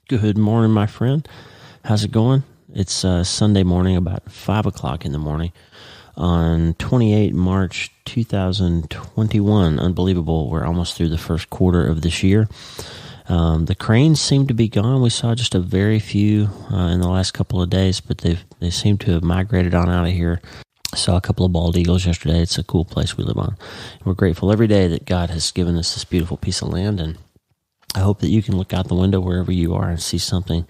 Good morning, my friend. How's it going? It's Sunday morning, about 5 o'clock in the morning on 28 March 2021. Unbelievable. We're almost through the first quarter of this year. The cranes seem to be gone. We saw just a very few in the last couple of days, but they seem to have migrated on out of here. I saw a couple of bald eagles yesterday. It's a cool place we live on. We're grateful every day that God has given us this beautiful piece of land, and I hope that you can look out the window wherever you are and see something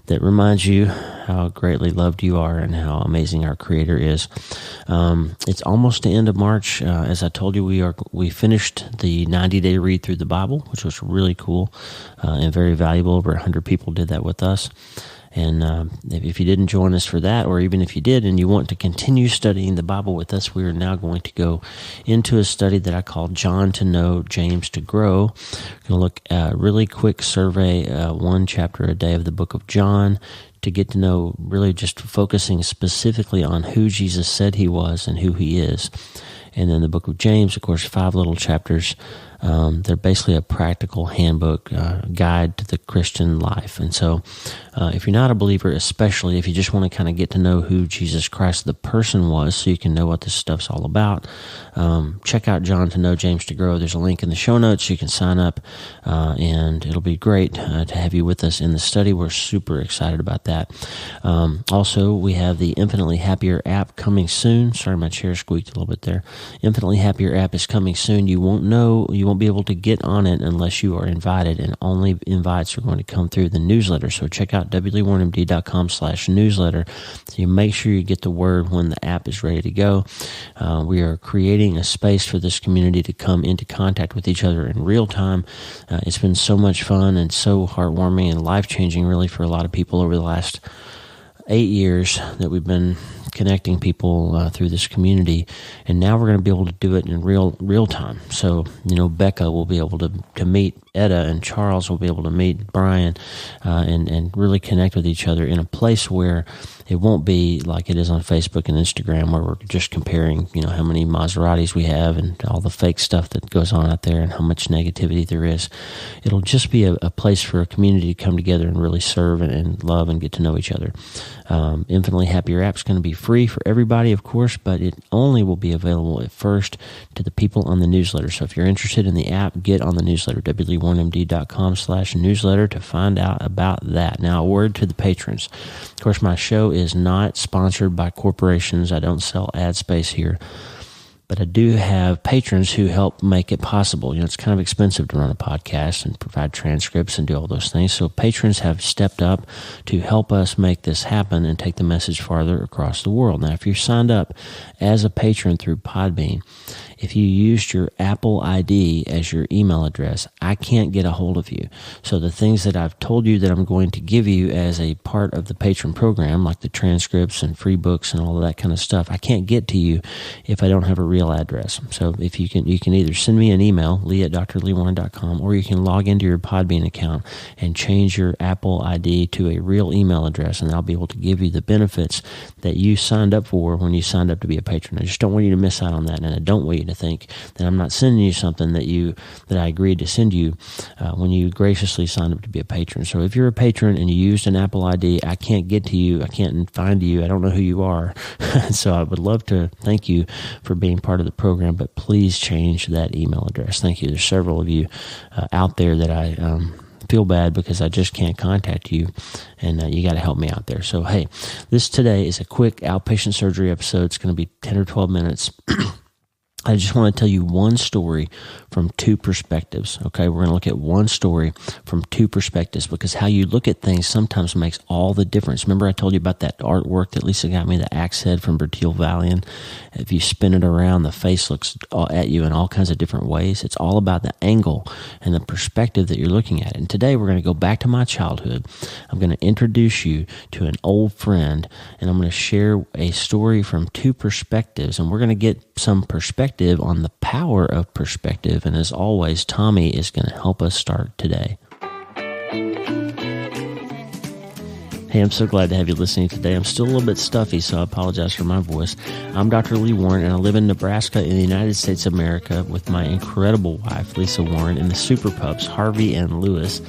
that reminds you how greatly loved you are and how amazing our Creator is. It's almost the end of March. As I told you, we finished the 90-day read through the Bible, which was really cool and very valuable. Over 100 people did that with us. And if you didn't join us for that, or even if you did and you want to continue studying the Bible with us, we are now going to go into a study that I call John to Know, James to Grow. We're going to look at a really quick survey, one chapter a day of the book of John, to get to know, really just focusing specifically on who Jesus said he was and who he is. And then the book of James, of course, 5 little chapters. They're basically a practical handbook, guide to the Christian life. And so if you're not a believer, especially if you just want to kind of get to know who Jesus Christ, the person, was, so you can know what this stuff's all about, check out John to Know, James to Grow. There's a link in the show notes. You can sign up, and it'll be great to have you with us in the study. We're super excited about that. Also, we have the Infinitely Happier app coming soon. Sorry, my chair squeaked a little bit there. Infinitely Happier app is coming soon. You won't be able to get on it unless you are invited, and only invites are going to come through the newsletter. So check out wleewarrenmd.com/newsletter. So you make sure you get the word when the app is ready to go. We are creating a space for this community to come into contact with each other in real time. It's been so much fun and so heartwarming and life-changing, really, for a lot of people over the last 8 years that we've been connecting people through this community, and now we're going to be able to do it in real time. So, Becca will be able to meet Etta, and Charles will be able to meet Brian, and really connect with each other in a place where it won't be like it is on Facebook and Instagram, where we're just comparing, how many Maseratis we have and all the fake stuff that goes on out there and how much negativity there is. It'll just be a place for a community to come together and really serve and love and get to know each other. Infinitely Happier app is going to be free for everybody, of course, but it only will be available at first to the people on the newsletter. So if you're interested in the app, get on the newsletter, wleewarrenmd.com/newsletter, to find out about that. Now, a word to the patrons. Of course, my show is not sponsored by corporations. I don't sell ad space here. But I do have patrons who help make it possible. It's kind of expensive to run a podcast and provide transcripts and do all those things. So patrons have stepped up to help us make this happen and take the message farther across the world. Now, if you're signed up as a patron through Podbean, if you used your Apple ID as your email address, I can't get a hold of you. So the things that I've told you that I'm going to give you as a part of the patron program, like the transcripts and free books and all of that kind of stuff, I can't get to you if I don't have a real address. So if you can either send me an email, lee@drleewarren.com, or you can log into your Podbean account and change your Apple ID to a real email address, and I'll be able to give you the benefits that you signed up for when you signed up to be a patron. I just don't want you to miss out on that, and I don't want you to think that I'm not sending you something that I agreed to send you when you graciously signed up to be a patron. So if you're a patron and you used an Apple ID, I can't get to you, I can't find you, I don't know who you are. So I would love to thank you for being part of the program, but please change that email address. Thank you. There's several of you out there that I feel bad because I just can't contact you, and you got to help me out there. So hey, this today is a quick outpatient surgery episode. It's going to be 10 or 12 minutes. I just want to tell you one story from two perspectives, okay? We're going to look at one story from two perspectives, because how you look at things sometimes makes all the difference. Remember I told you about that artwork that Lisa got me, the axe head from Bertil Valian? If you spin it around, the face looks at you in all kinds of different ways. It's all about the angle and the perspective that you're looking at it. And today we're going to go back to my childhood. I'm going to introduce you to an old friend, and I'm going to share a story from two perspectives, and we're going to get some perspective on the power of perspective. And as always, Tommy is going to help us start today. Hey, I'm so glad to have you listening today. I'm still a little bit stuffy, so I apologize for my voice. I'm Dr. Lee Warren, and I live in Nebraska in the United States of America with my incredible wife, Lisa Warren, and the super pups, Harvey and Lewis.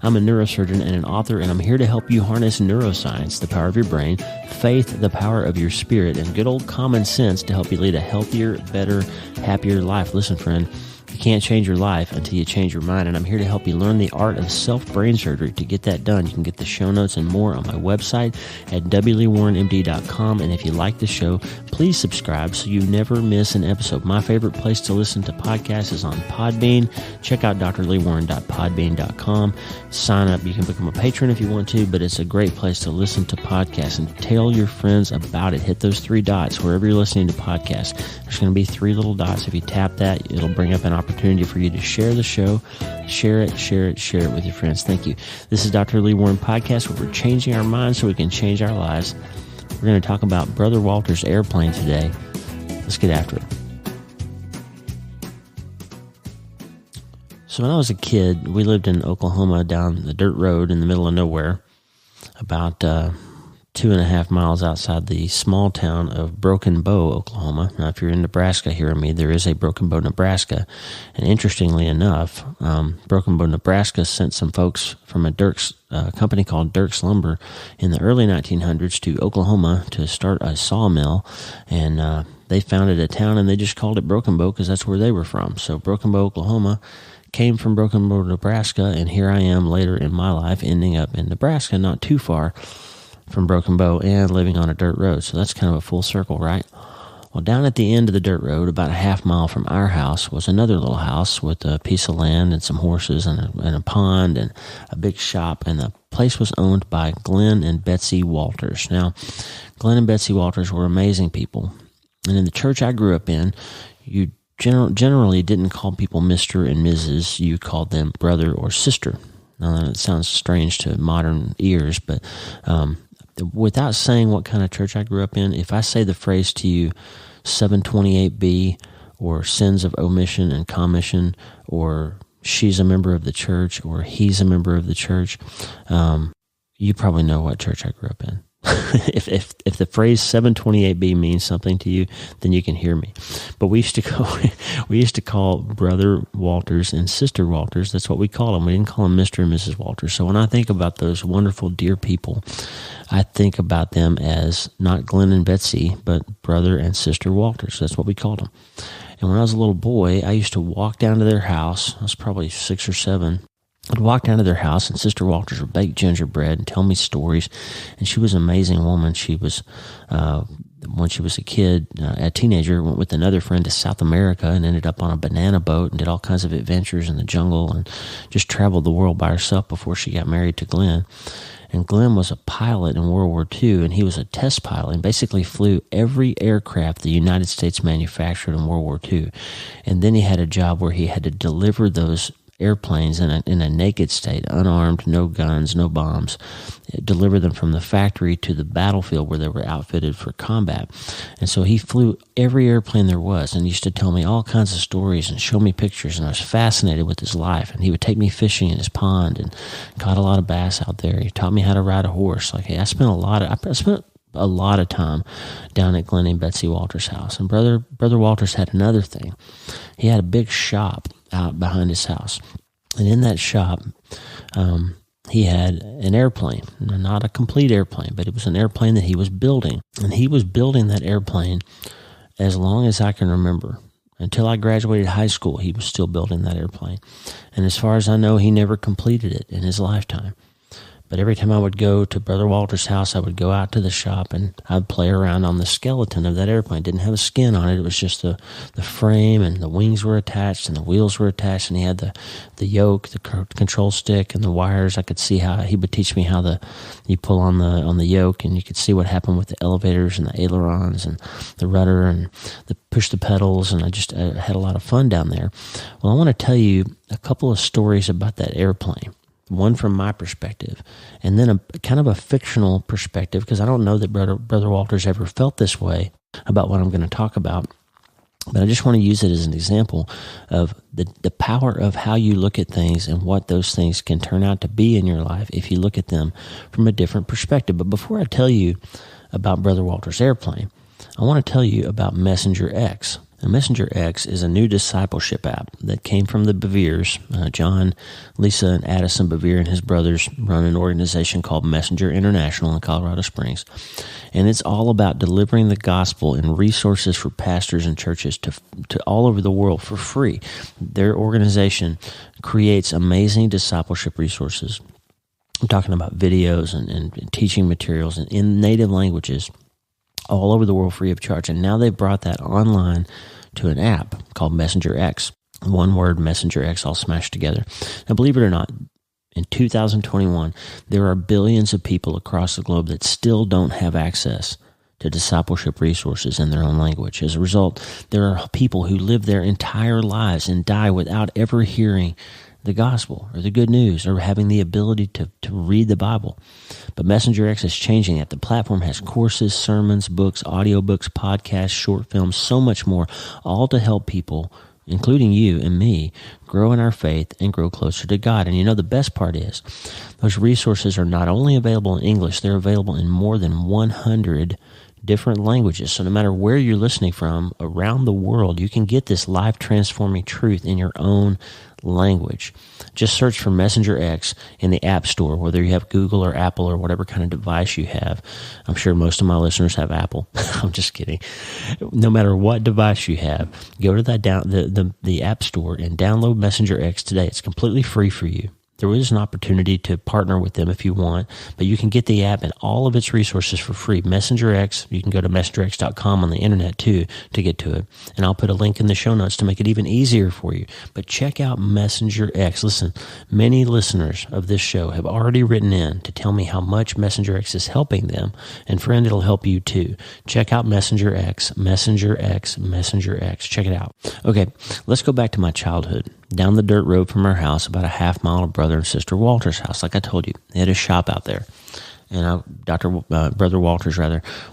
I'm a neurosurgeon and an author, and I'm here to help you harness neuroscience, the power of your brain, faith, the power of your spirit, and good old common sense to help you lead a healthier, better, happier life. Listen, friend, you can't change your life until you change your mind, and I'm here to help you learn the art of self-brain surgery. To get that done, you can get the show notes and more on my website at wleewarrenmd.com, and if you like the show, please subscribe so you never miss an episode. My favorite place to listen to podcasts is on Podbean. Check out drleewarren.podbean.com. Sign up. You can become a patron if you want to, but it's a great place to listen to podcasts, and tell your friends about it. Hit those three dots wherever you're listening to podcasts. There's going to be three little dots. If you tap that, it'll bring up an opportunity for you to share the show. Share it with your friends. Thank you. This is Dr. Lee Warren Podcast, where we're changing our minds so we can change our lives. We're going to talk about Brother Walter's airplane today. Let's get after it. So when I was a kid, we lived in Oklahoma down the dirt road in the middle of nowhere, about 2.5 miles outside the small town of Broken Bow, Oklahoma. Now, if you're in Nebraska hearing me, there is a Broken Bow, Nebraska. And interestingly enough, Broken Bow, Nebraska sent some folks from a company called Dirk's Lumber in the early 1900s to Oklahoma to start a sawmill. And they founded a town, and they just called it Broken Bow because that's where they were from. So Broken Bow, Oklahoma came from Broken Bow, Nebraska, and here I am later in my life ending up in Nebraska, not too far from Broken Bow, and living on a dirt road. So that's kind of a full circle, right? Well, down at the end of the dirt road, about a half mile from our house, was another little house with a piece of land and some horses and a pond and a big shop. And the place was owned by Glenn and Betsy Walters. Now, Glenn and Betsy Walters were amazing people. And in the church I grew up in, you generally didn't call people Mr. and Mrs. You called them brother or sister. Now, that sounds strange to modern ears, but without saying what kind of church I grew up in, if I say the phrase to you, 728B, or sins of omission and commission, or she's a member of the church, or he's a member of the church, you probably know what church I grew up in. If the phrase 728B means something to you, then you can hear me. But we used to call Brother Walters and Sister Walters. That's what we called them. We didn't call them Mr. and Mrs. Walters. So when I think about those wonderful, dear people, I think about them as not Glenn and Betsy, but Brother and Sister Walters. That's what we called them. And when I was a little boy, I used to walk down to their house. I was probably 6 or 7. I'd walk down to their house, and Sister Walters would bake gingerbread and tell me stories. And she was an amazing woman. She was, when she was a kid, a teenager, went with another friend to South America and ended up on a banana boat and did all kinds of adventures in the jungle and just traveled the world by herself before she got married to Glenn. And Glenn was a pilot in World War II, and he was a test pilot and basically flew every aircraft the United States manufactured in World War II. And then he had a job where he had to deliver those airplanes in a naked state, unarmed, no guns, no bombs, deliver them from the factory to the battlefield where they were outfitted for combat. And so he flew every airplane there was and used to tell me all kinds of stories and show me pictures, and I was fascinated with his life. And he would take me fishing in his pond and caught a lot of bass out there. He taught me how to ride a horse. I spent a lot of time down at Glenn and Betsy Walters' house. And Brother Walters had another thing. He had a big shop out behind his house. And in that shop, he had an airplane, not a complete airplane, but it was an airplane that he was building. And he was building that airplane as long as I can remember. Until I graduated high school, he was still building that airplane. And as far as I know, he never completed it in his lifetime. But every time I would go to Brother Walter's house, I would go out to the shop and I'd play around on the skeleton of that airplane. It didn't have a skin on it. It was just the frame, and the wings were attached and the wheels were attached, and he had the yoke, the control stick, and the wires. I could see how he would teach me how you pull on the yoke, and you could see what happened with the elevators and the ailerons and the rudder and the push the pedals, and I had a lot of fun down there. Well, I want to tell you a couple of stories about that airplane. One from my perspective, and then a kind of a fictional perspective, because I don't know that Brother Walters ever felt this way about what I'm going to talk about. But I just want to use it as an example of the power of how you look at things and what those things can turn out to be in your life if you look at them from a different perspective. But before I tell you about Brother Walters' airplane, I want to tell you about Messenger X. Now, Messenger X is a new discipleship app that came from the Beveres. John, Lisa, and Addison Bevere and his brothers run an organization called Messenger International in Colorado Springs. And it's all about delivering the gospel and resources for pastors and churches to all over the world for free. Their organization creates amazing discipleship resources. I'm talking about videos and teaching materials in native languages all over the world free of charge. And now they've brought that online to an app called Messenger X. One word, Messenger X, all smashed together. Now, believe it or not, in 2021, there are billions of people across the globe that still don't have access to discipleship resources in their own language. As a result, there are people who live their entire lives and die without ever hearing the gospel or the good news or having the ability to read the Bible. But Messenger X is changing that. The platform has courses, sermons, books, audiobooks, podcasts, short films, so much more, all to help people, including you and me, grow in our faith and grow closer to God. And you know, the best part is those resources are not only available in English, they're available in more than 100 different languages. So no matter where you're listening from around the world, you can get this life-transforming truth in your own language. Just search for Messenger X in the App Store, whether you have Google or Apple or whatever kind of device you have. I'm sure most of my listeners have Apple. I'm just kidding. No matter what device you have, go to the App Store and download Messenger X today. It's completely free for you. There is an opportunity to partner with them if you want, but you can get the app and all of its resources for free. Messenger X, you can go to messengerx.com on the internet too to get to it. And I'll put a link in the show notes to make it even easier for you. But check out Messenger X. Listen, many listeners of this show have already written in to tell me how much Messenger X is helping them. And friend, it'll help you too. Check out Messenger X, Messenger X, Messenger X. Check it out. Okay, let's go back to my childhood. Down the dirt road from our house, about a half mile of Brother and Sister Walter's house. Like I told you, they had a shop out there. And Brother Walters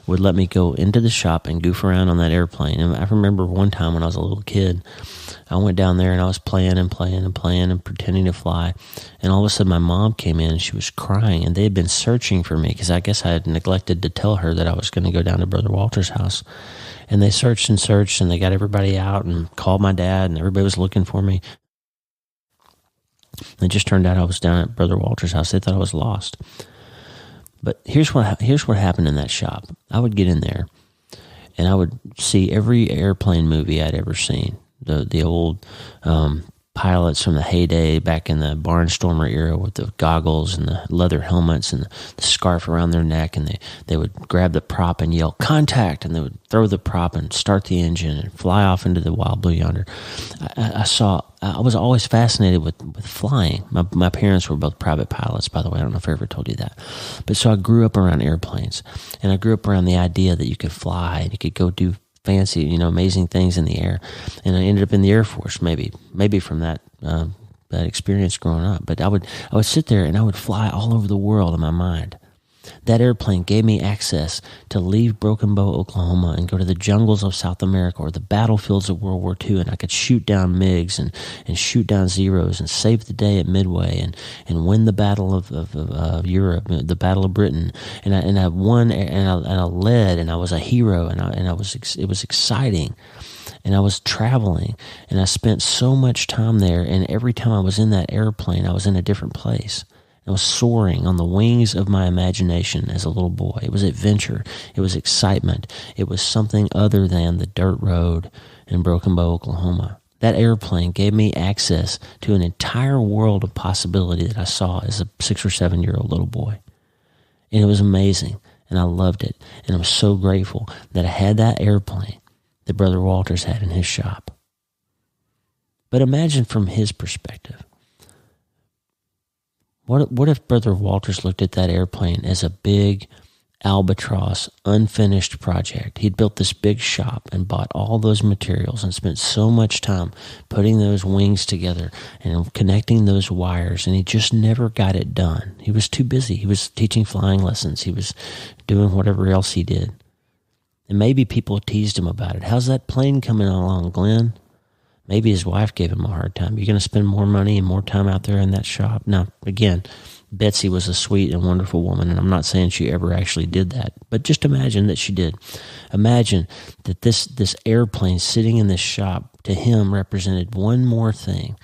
would let me go into the shop and goof around on that airplane. And I remember one time when I was a little kid, I went down there and I was playing and pretending to fly. And all of a sudden my mom came in and she was crying. And they had been searching for me because I guess I had neglected to tell her that I was going to go down to Brother Walter's house. And they searched and they got everybody out and called my dad and everybody was looking for me. It just turned out I was down at Brother Walter's house. They thought I was lost. But here's what happened in that shop. I would get in there, and I would see every airplane movie I'd ever seen. The old pilots from the heyday back in the Barnstormer era with the goggles and the leather helmets and the scarf around their neck, and they would grab the prop and yell, "Contact!" and they would throw the prop and start the engine and fly off into the wild blue yonder. I was always fascinated with flying. My parents were both private pilots, by the way. I don't know if I ever told you that. But so I grew up around airplanes, and I grew up around the idea that you could fly and you could go do fancy, amazing things in the air. And I ended up in the Air Force, maybe from that experience growing up. But I would sit there and I would fly all over the world in my mind. That airplane gave me access to leave Broken Bow, Oklahoma, and go to the jungles of South America or the battlefields of World War II, and I could shoot down MiGs and shoot down Zeros and save the day at Midway and win the Battle of Europe, the Battle of Britain, and I won and I led, and I was a hero, and it was exciting. And I was traveling, and I spent so much time there, and every time I was in that airplane, I was in a different place. I was soaring on the wings of my imagination as a little boy. It was adventure. It was excitement. It was something other than the dirt road in Broken Bow, Oklahoma. That airplane gave me access to an entire world of possibility that I saw as a 6 or 7-year-old little boy. And it was amazing, and I loved it. And I was so grateful that I had that airplane that Brother Walters had in his shop. But imagine from his perspective. What if Brother Walters looked at that airplane as a big albatross, unfinished project? He'd built this big shop and bought all those materials and spent so much time putting those wings together and connecting those wires, and he just never got it done. He was too busy. He was teaching flying lessons. He was doing whatever else he did. And maybe people teased him about it. "How's that plane coming along, Glenn?" Maybe his wife gave him a hard time. "You're going to spend more money and more time out there in that shop?" Now, again, Betsy was a sweet and wonderful woman, and I'm not saying she ever actually did that, but just imagine that she did. Imagine that this airplane sitting in this shop to him represented one more thing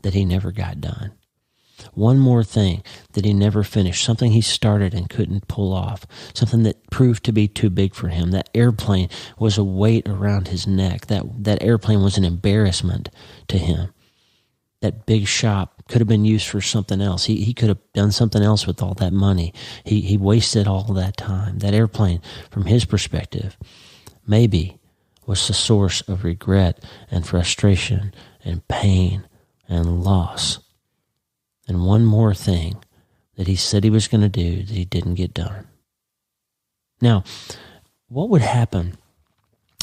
that he never got done. One more thing that he never finished, something he started and couldn't pull off, something that proved to be too big for him. That airplane was a weight around his neck. That airplane was an embarrassment to him. That big shop could have been used for something else. He could have done something else with all that money. He wasted all that time. That airplane, from his perspective, maybe was the source of regret and frustration and pain and loss. And one more thing that he said he was going to do that he didn't get done. Now, what would happen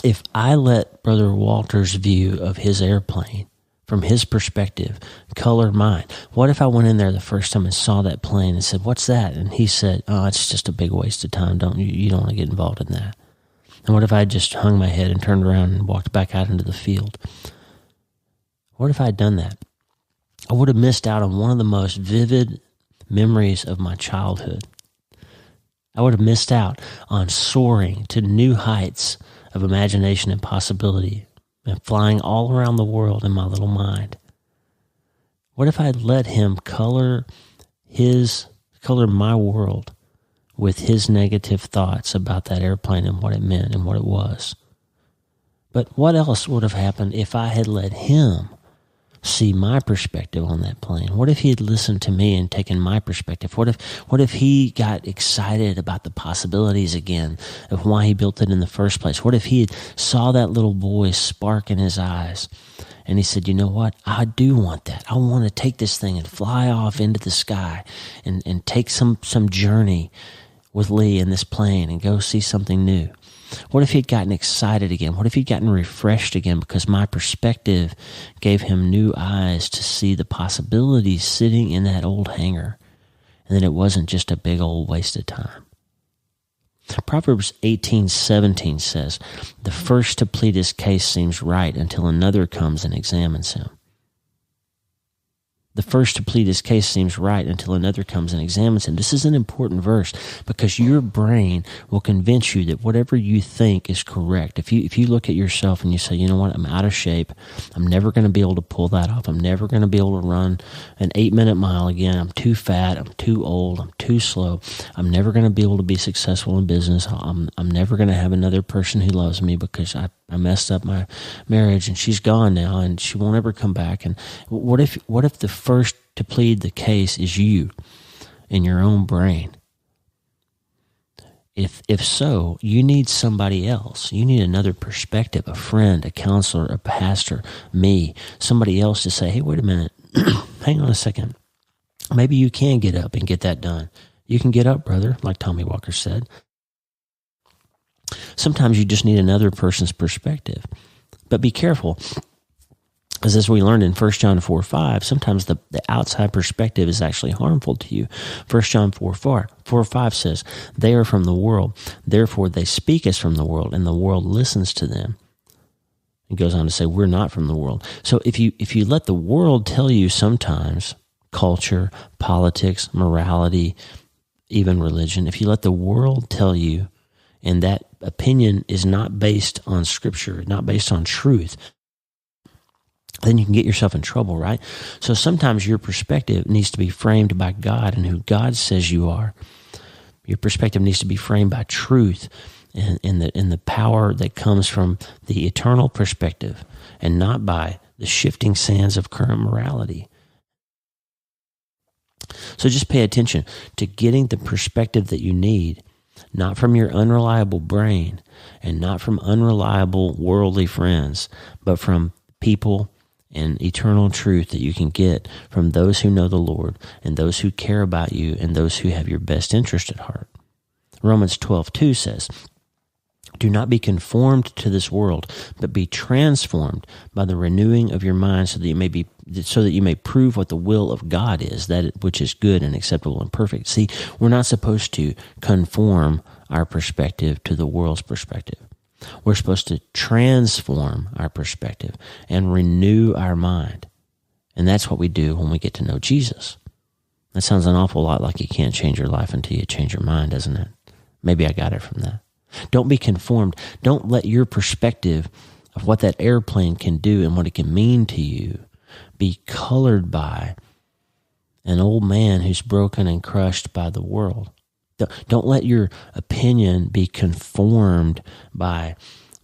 if I let Brother Walter's view of his airplane, from his perspective, color mine? What if I went in there the first time and saw that plane and said, "What's that?" And he said, "Oh, it's just a big waste of time. You don't want to get involved in that." And what if I just hung my head and turned around and walked back out into the field? What if I had done that? I would have missed out on one of the most vivid memories of my childhood. I would have missed out on soaring to new heights of imagination and possibility and flying all around the world in my little mind. What if I let him color my world with his negative thoughts about that airplane and what it meant and what it was? But what else would have happened if I had let him see my perspective on that plane? What if he had listened to me and taken my perspective? What if he got excited about the possibilities again of why he built it in the first place? What if he had saw that little boy's spark in his eyes and he said, "You know what? I do want that. I want to take this thing and fly off into the sky and take some journey with Lee in this plane and go see something new." What if he'd gotten excited again? What if he'd gotten refreshed again because my perspective gave him new eyes to see the possibilities sitting in that old hangar, and that it wasn't just a big old waste of time? Proverbs 18:17 says, "The first to plead his case seems right until another comes and examines him." The first to plead his case seems right until another comes and examines him. This is an important verse because your brain will convince you that whatever you think is correct. If you look at yourself and you say, "You know what, I'm out of shape. I'm never going to be able to pull that off. I'm never going to be able to run an 8-minute mile again. I'm too fat. I'm too old. I'm too slow. I'm never going to be able to be successful in business. I'm never going to have another person who loves me because I messed up my marriage and she's gone now and she won't ever come back." And what if the first to plead the case is you in your own brain? If so, you need somebody else. You need another perspective, a friend, a counselor, a pastor, me, somebody else to say, "Hey, wait a minute, hang on a second. Maybe you can get up and get that done. You can get up, brother," like Tommy Walker said. Sometimes you just need another person's perspective. But be careful, because as we learned in 1 John 4:5, sometimes the outside perspective is actually harmful to you. 1 John 4:5 says, "They are from the world, therefore they speak as from the world, and the world listens to them." It goes on to say, we're not from the world. So if you let the world tell you sometimes, culture, politics, morality, even religion, if you let the world tell you, and that opinion is not based on Scripture, not based on truth, then you can get yourself in trouble, right? So sometimes your perspective needs to be framed by God and who God says you are. Your perspective needs to be framed by truth and the power that comes from the eternal perspective and not by the shifting sands of current morality. So just pay attention to getting the perspective that you need, not from your unreliable brain and not from unreliable worldly friends, but from people and eternal truth that you can get from those who know the Lord and those who care about you and those who have your best interest at heart. Romans 12:2 says, "Do not be conformed to this world, but be transformed by the renewing of your mind, so that you may prove what the will of God is, that which is good and acceptable and perfect." See, we're not supposed to conform our perspective to the world's perspective. We're supposed to transform our perspective and renew our mind. And that's what we do when we get to know Jesus. That sounds an awful lot like you can't change your life until you change your mind, doesn't it? Maybe I got it from that. Don't be conformed. Don't let your perspective of what that airplane can do and what it can mean to you be colored by an old man who's broken and crushed by the world. Don't let your opinion be conformed by,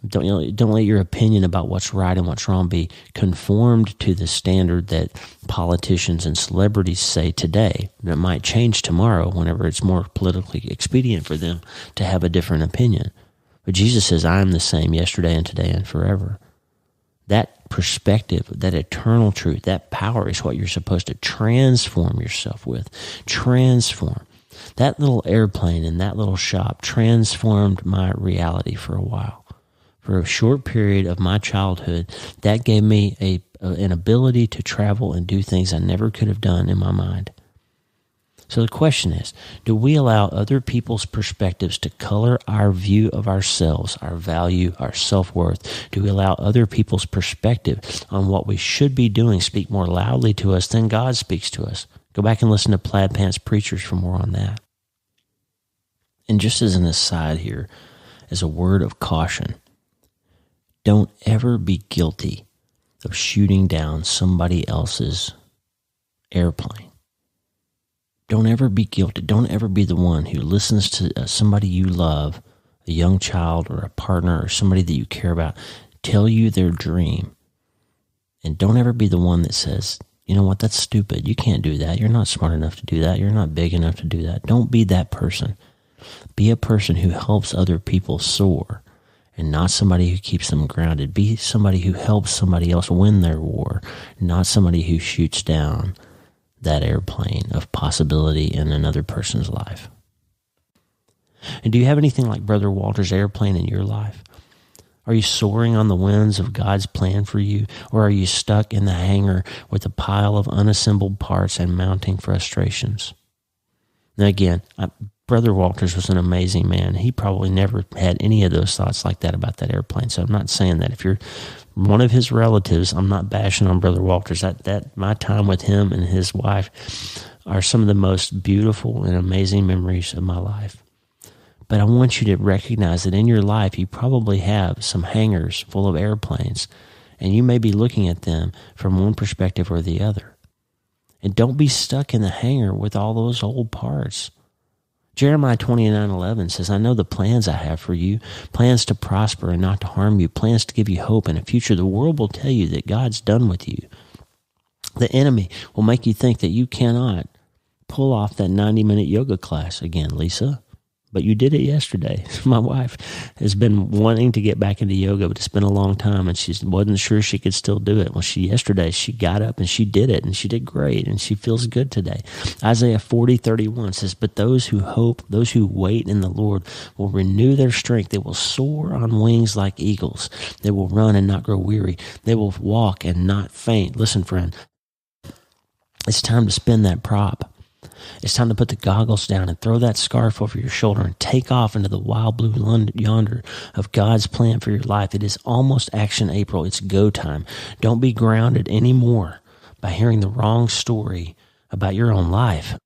don't let your opinion about what's right and what's wrong be conformed to the standard that politicians and celebrities say today. It might change tomorrow whenever it's more politically expedient for them to have a different opinion. But Jesus says, I am the same yesterday and today and forever. That perspective, that eternal truth, that power is what you're supposed to transform yourself with. Transform. That little airplane in that little shop transformed my reality for a while. For a short period of my childhood, that gave me an ability to travel and do things I never could have done in my mind. So the question is, do we allow other people's perspectives to color our view of ourselves, our value, our self-worth? Do we allow other people's perspective on what we should be doing speak more loudly to us than God speaks to us? Go back and listen to Plaid Pants Preachers for more on that. And just as an aside here, as a word of caution, don't ever be guilty of shooting down somebody else's airplane. Don't ever be guilty. Don't ever be the one who listens to somebody you love, a young child or a partner or somebody that you care about, tell you their dream. And don't ever be the one that says, you know what, that's stupid. You can't do that. You're not smart enough to do that. You're not big enough to do that. Don't be that person. Be a person who helps other people soar and not somebody who keeps them grounded. Be somebody who helps somebody else win their war, not somebody who shoots down that airplane of possibility in another person's life. And do you have anything like Brother Walter's airplane in your life? Are you soaring on the winds of God's plan for you, or are you stuck in the hangar with a pile of unassembled parts and mounting frustrations? Now again, Brother Walters was an amazing man. He probably never had any of those thoughts like that about that airplane. So I'm not saying that if you're one of his relatives, I'm not bashing on Brother Walters. That my time with him and his wife are some of the most beautiful and amazing memories of my life. But I want you to recognize that in your life, you probably have some hangars full of airplanes, and you may be looking at them from one perspective or the other. And don't be stuck in the hangar with all those old parts. Jeremiah 29:11 says, I know the plans I have for you, plans to prosper and not to harm you, plans to give you hope and a future. The world will tell you that God's done with you. The enemy will make you think that you cannot pull off that 90-minute yoga class again, Lisa. But you did it yesterday. My wife has been wanting to get back into yoga, but it's been a long time, and she wasn't sure she could still do it. Well, yesterday she got up and she did it, and she did great, and she feels good today. Isaiah 40:31 says, but those who hope, those who wait in the Lord will renew their strength. They will soar on wings like eagles. They will run and not grow weary. They will walk and not faint. Listen, friend, it's time to spin that prop. It's time to put the goggles down and throw that scarf over your shoulder and take off into the wild blue yonder of God's plan for your life. It is almost Action April. It's go time. Don't be grounded anymore by hearing the wrong story about your own life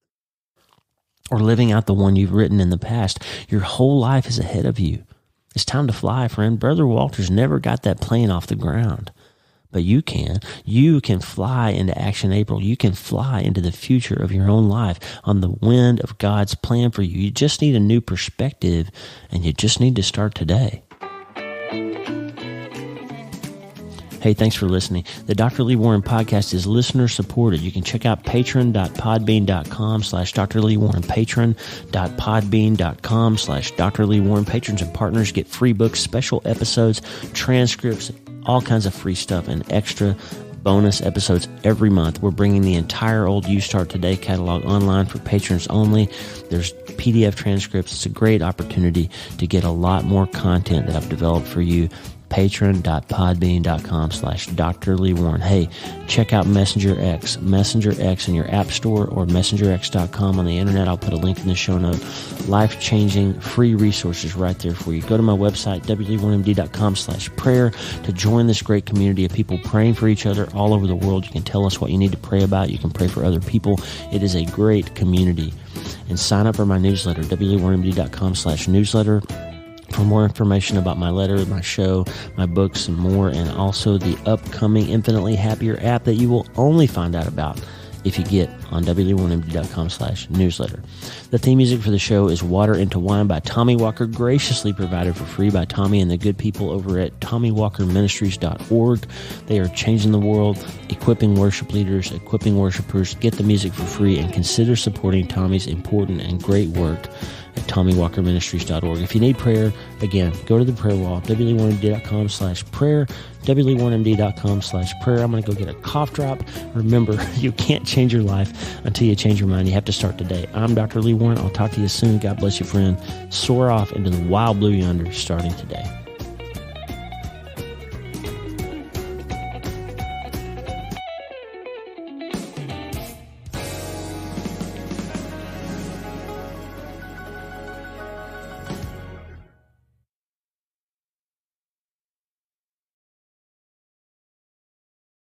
or living out the one you've written in the past. Your whole life is ahead of you. It's time to fly, friend. Brother Walters never got that plane off the ground. But you can. You can fly into Action April. You can fly into the future of your own life on the wind of God's plan for you. You just need a new perspective, and you just need to start today. Hey, thanks for listening. The Dr. Lee Warren podcast is listener supported. You can check out patron.podbean.com/Dr. Lee Warren, patron.podbean.com/Dr. Lee Warren. Patrons and partners get free books, special episodes, transcripts, all kinds of free stuff, and extra bonus episodes every month. We're bringing the entire old You Start Today catalog online for patrons only. There's PDF transcripts. It's a great opportunity to get a lot more content that I've developed for you patron.podbean.com/Dr. Lee Warren. Hey, check out Messenger X in your app store or messengerx.com on the internet. I'll put a link in the show note. Life-changing free resources right there for you. Go to my website, wleewarrenmd.com/prayer to join this great community of people praying for each other all over the world. You can tell us what you need to pray about. You can pray for other people. It is a great community. And sign up for my newsletter, wleewarrenmd.com/newsletter. For more information about my letter, my show, my books, and more, and also the upcoming Infinitely Happier app that you will only find out about if you get on wleewarrenmd.com/newsletter. The theme music for the show is Water into Wine by Tommy Walker, graciously provided for free by Tommy and the good people over at TommyWalkerMinistries.org. They are changing the world, equipping worship leaders, equipping worshipers. Get the music for free and consider supporting Tommy's important and great work at TommyWalkerMinistries.org. If you need prayer, again, go to the prayer wall, wleewarrenmd.com/prayer, wleewarrenmd.com/prayer. I'm going to go get a cough drop. Remember, you can't change your life until you change your mind. You have to start today. I'm Dr. Lee Warren. I'll talk to you soon. God bless you, friend. Soar off into the wild blue yonder starting today.